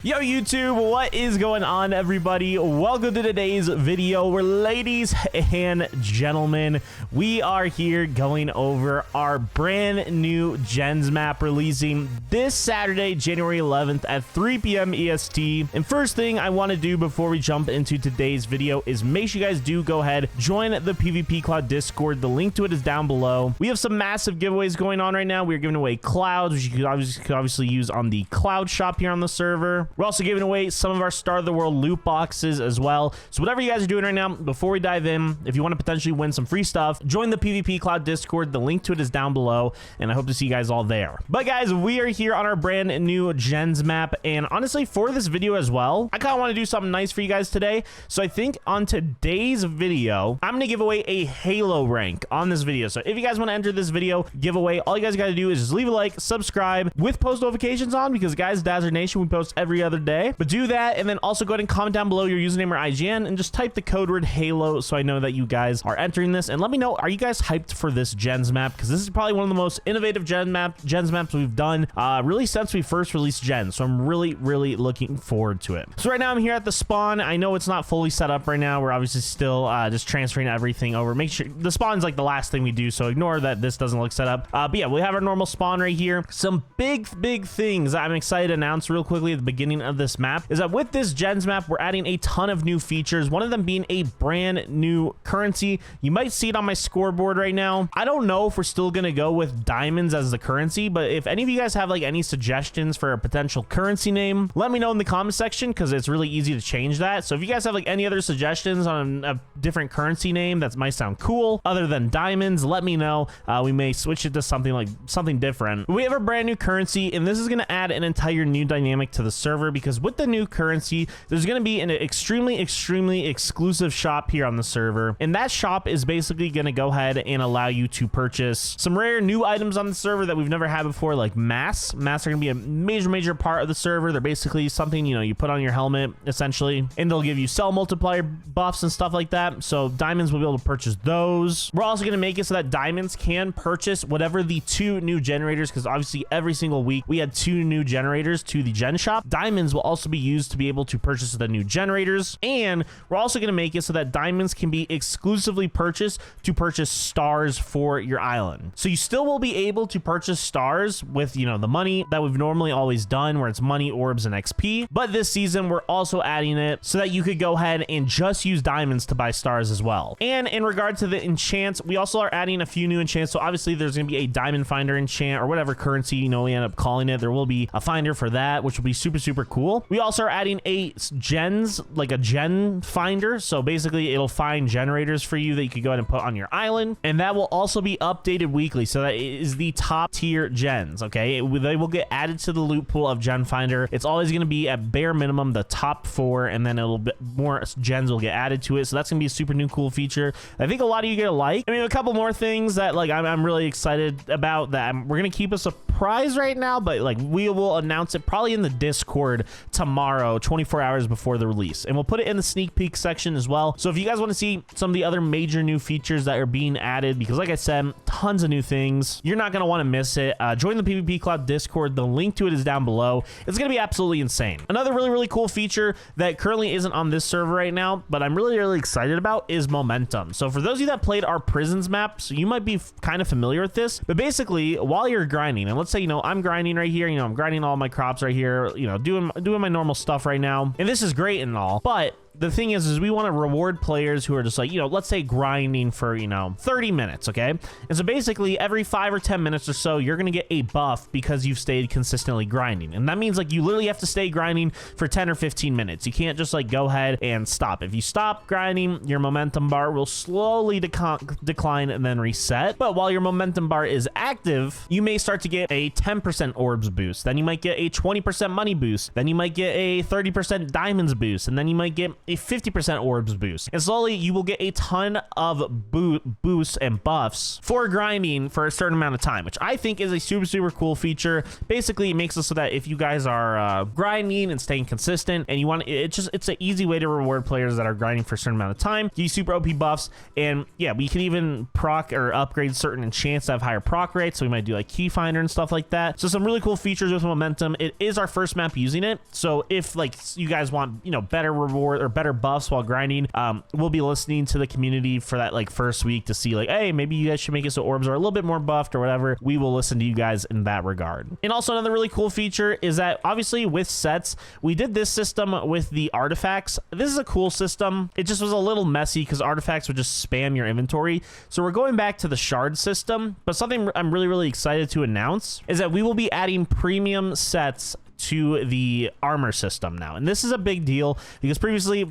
Yo YouTube, what is going on everybody? Welcome to today's video where, ladies and gentlemen, we are here going over our brand new GENS map releasing this Saturday, January 11th at 3 p.m. EST. And first thing I want to do before we jump into today's video is make sure you guys do go ahead, join the PvPWars Discord. The link to it is down below. We have some massive giveaways going on right now. We're giving away clouds, which you could obviously use on the cloud shop here on the server. We're also giving away some of our Star of the World loot boxes as well. So whatever you guys are doing right now, before we dive in, if you want to potentially win some free stuff, join the PvPWars Discord. The link to it is down below, and I hope to see you guys all there. But guys, we are here on our brand new GENS map, and honestly, for this video as well, I kind of want to do something nice for you guys today. So I think on today's video, I'm going to give away a Halo rank on this video. So if you guys want to enter this video giveaway, all you guys got to do is just leave a like, subscribe with post notifications on, because guys, Dazzler Nation, we post every other day. But do that, and then also go ahead and comment down below your username or IGN and just type the code word Halo so I know that you guys are entering this. And let me know, are you guys hyped for this GENS map? Because this is probably one of the most innovative GENS maps we've done really since we first released GENS. So I'm really looking forward to it. So right now I'm here at the spawn. I know it's not fully set up right now. We're obviously still just transferring everything over. Make sure the spawn's like the last thing we do, so ignore that this doesn't look set up. But yeah, we have our normal spawn right here. Some big things I'm excited to announce real quickly at the beginning of this map is that with this GENS map, we're adding a ton of new features, one of them being a brand new currency. You might see it on my scoreboard right now. I don't know if we're still gonna go with diamonds as the currency, but if any of you guys have like any suggestions for a potential currency name, let me know in the comment section, because it's really easy to change that. So if you guys have like any other suggestions on a different currency name that might sound cool other than diamonds, let me know. We may switch it to something different. We have a brand new currency, and this is going to add an entire new dynamic to the server, because with the new currency, there's going to be an extremely exclusive shop here on the server, and that shop is basically going to go ahead and allow you to purchase some rare new items on the server that we've never had before, like masks. Masks are going to be a major part of the server. They're basically something, you know, you put on your helmet essentially, and they'll give you cell multiplier buffs and stuff like that. So diamonds will be able to purchase those. We're also going to make it so that diamonds can purchase whatever the 2 new generators, because obviously every single week we had 2 new generators to the gen shop. Diamonds will also be used to be able to purchase the new generators, and we're also going to make it so that diamonds can be exclusively purchased to purchase stars for your island. So you still will be able to purchase stars with, you know, the money that we've normally always done, where it's money, orbs, and XP. But this season we're also adding it so that you could go ahead and just use diamonds to buy stars as well. And in regard to the enchants, we also are adding a few new enchants. So obviously there's going to be a diamond finder enchant, or whatever currency, you know, we end up calling it. There will be a finder for that, which will be super cool. We also are adding a GENS, like a gen finder. So basically it'll find generators for you that you could go ahead and put on your island, and that will also be updated weekly. So that is the top tier gens. Okay, they will get added to the loot pool of gen finder. It's always going to be at bare minimum the top 4, and then it'll be more gens will get added to it. So that's gonna be a super new cool feature I think a lot of you gonna like. I mean, a couple more things that like I'm really excited about that we're gonna keep a surprise right now, but like we will announce it probably in the Discord tomorrow, 24 hours before the release, and we'll put it in the sneak peek section as well. So if you guys want to see some of the other major new features that are being added, because like I said, tons of new things, you're not going to want to miss it. Join the PvPWars Discord. The link to it is down below. It's going to be absolutely insane. Another really cool feature that currently isn't on this server right now, but I'm really excited about, is momentum. So for those of you that played our prisons map, so you might be kind of familiar with this, but basically while you're grinding, and let's say, you know, I'm grinding right here, you know, I'm grinding all my crops right here, you know, doing my normal stuff right now, and this is great and all, but the thing is we want to reward players who are just like, you know, let's say grinding for, you know, 30 minutes, okay? And so basically every 5 or 10 minutes or so, you're going to get a buff because you've stayed consistently grinding. And that means like you literally have to stay grinding for 10 or 15 minutes. You can't just like go ahead and stop. If you stop grinding, your momentum bar will slowly decline and then reset. But while your momentum bar is active, you may start to get a 10% orbs boost. Then you might get a 20% money boost. Then you might get a 30% diamonds boost. And then you might get a 50% orbs boost. And slowly you will get a ton of boosts and buffs for grinding for a certain amount of time, which I think is a super cool feature. Basically, it makes it so that if you guys are grinding and staying consistent and you want it's an easy way to reward players that are grinding for a certain amount of time. You super OP buffs, and yeah, we can even proc or upgrade certain enchants that have higher proc rates. So we might do like Keyfinder and stuff like that. So some really cool features with momentum. It is our first map using it, so if like you guys want, you know, better reward or better buffs while grinding, we'll be listening to the community for that like first week to see like, hey, maybe you guys should make it so orbs are a little bit more buffed or whatever. We will listen to you guys in that regard. And also another really cool feature is that obviously with sets, we did this system with the artifacts. This is a cool system. It just was a little messy because artifacts would just spam your inventory. So we're going back to the shard system, but something I'm really excited to announce is that we will be adding premium sets to the armor system now. And this is a big deal because previously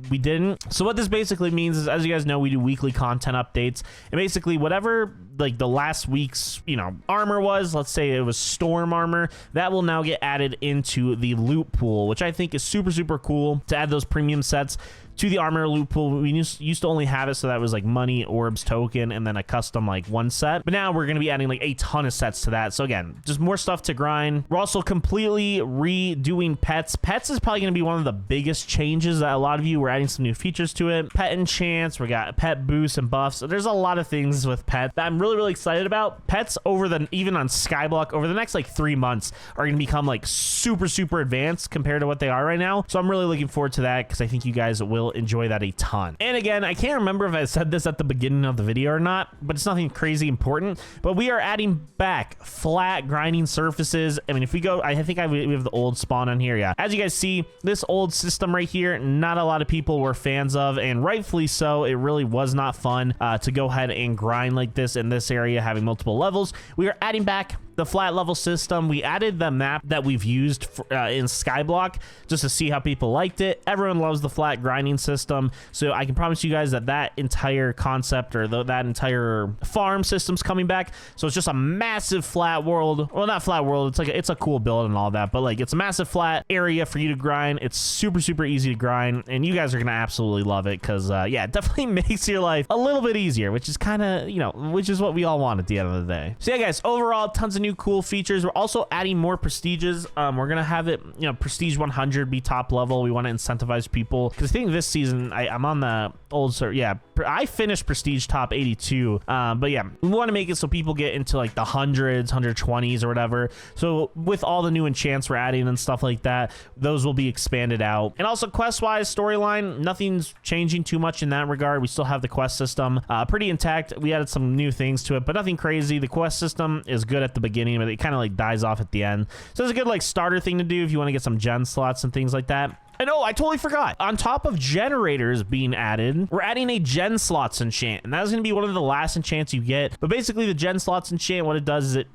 we didn't. So what this basically means is, as you guys know, we do weekly content updates, and basically whatever like the last week's, you know, armor was, let's say it was storm armor, that will now get added into the loot pool, which I think is super cool to add those premium sets to the armor loot pool. We used to only have it so that was like money, orbs, token, and then a custom like one set, but now we're going to be adding like a ton of sets to that. So again, just more stuff to grind. We're also completely redoing pets. Pets is probably going to be one of the biggest changes that a lot of you were adding some new features to it. Pet enchants, we got pet boosts and buffs. So there's a lot of things with pet that I'm really excited about. Pets even on Skyblock over the next like 3 months are going to become like super advanced compared to what they are right now. So I'm really looking forward to that because I think you guys will enjoy that a ton. And again, I can't remember if I said this at the beginning of the video or not, but it's nothing crazy important, but we are adding back flat grinding surfaces. I mean, if we go, I think we have the old spawn on here. Yeah, as you guys see, this old system right here, not a lot of people were fans of, and rightfully so. It really was not fun to go ahead and grind like this in this area, having multiple levels. We are adding back the flat level system. We added the map that we've used in Skyblock just to see how people liked it. Everyone loves the flat grinding system, so I can promise you guys that that entire concept or that entire farm system's coming back. So it's just a massive flat world. Well, not flat world, it's like it's a cool build and all that, but like it's a massive flat area for you to grind. It's super easy to grind, and you guys are gonna absolutely love it because yeah, it definitely makes your life a little bit easier, which is kind of, you know, which is what we all want at the end of the day. So yeah, guys, overall, tons of new cool features. We're also adding more prestiges. We're gonna have it, you know, prestige 100 be top level. We want to incentivize people because I think this season I'm on the old sort. Yeah, I finished prestige top 82, but yeah, we want to make it so people get into like the hundreds, 120s or whatever. So with all the new enchants we're adding and stuff like that, those will be expanded out. And also quest wise, storyline, nothing's changing too much in that regard. We still have the quest system pretty intact. We added some new things to it, but nothing crazy. The quest system is good at the beginning, but it kind of like dies off at the end. So it's a good like starter thing to do if you want to get some gen slots and things like that. And oh, I totally forgot. On top of generators being added, we're adding a gen slots enchant, and that's going to be one of the last enchants you get. But basically, the gen slots enchant, what it does is it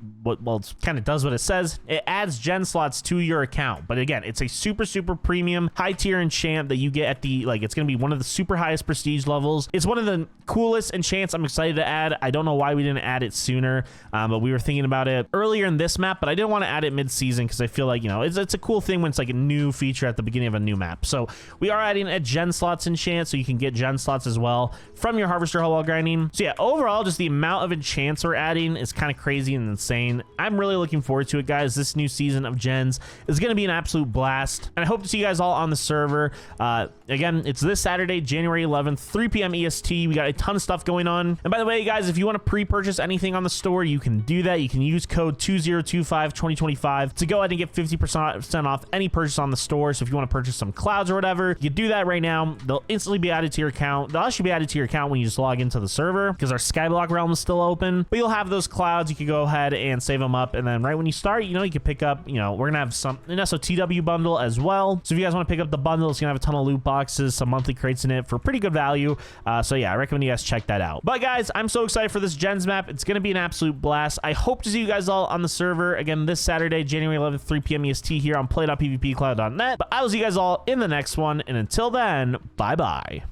kind of does what it says. It adds gen slots to your account. But again, it's a super premium high tier enchant that you get at the it's going to be one of the super highest prestige levels. It's one of the coolest enchants. I'm excited to add. I don't know why we didn't add it sooner, but we were thinking about it earlier in this map. But I didn't want to add it mid-season because I feel like, you know, it's a cool thing when it's like a new feature at the beginning of a new map. So we are adding a gen slots enchant, so you can get gen slots as well from your harvester hall while grinding. So yeah, overall, just the amount of enchants we're adding is kind of crazy and insane. I'm really looking forward to it, guys. This new season of gens is going to be an absolute blast, and I hope to see you guys all on the server. Again, it's this Saturday, January 11th, 3 p.m. EST. We got a ton of stuff going on. And by the way, guys, if you want to pre-purchase anything on the store, you can do that. You can use code 20252025 to go ahead and get 50% off any purchase on the store. So if you want to purchase some clouds or whatever, you do that right now. They'll instantly be added to your account. They'll actually be added to your account when you just log into the server because our Skyblock realm is still open. But you'll have those clouds. You can go ahead and save them up, and then right when you start, you know, you can pick up, you know, we're gonna have an SOTW bundle as well. So if you guys want to pick up the bundle, it's gonna have a ton of loot boxes, some monthly crates in it for pretty good value. So yeah, I recommend you guys check that out. But guys, I'm so excited for this gens map. It's gonna be an absolute blast. I hope to see you guys all on the server again this Saturday, January 11th, 3 p.m. EST here on play.pvpcloud.net. But I will see you guys all in the next one, and until then, bye bye.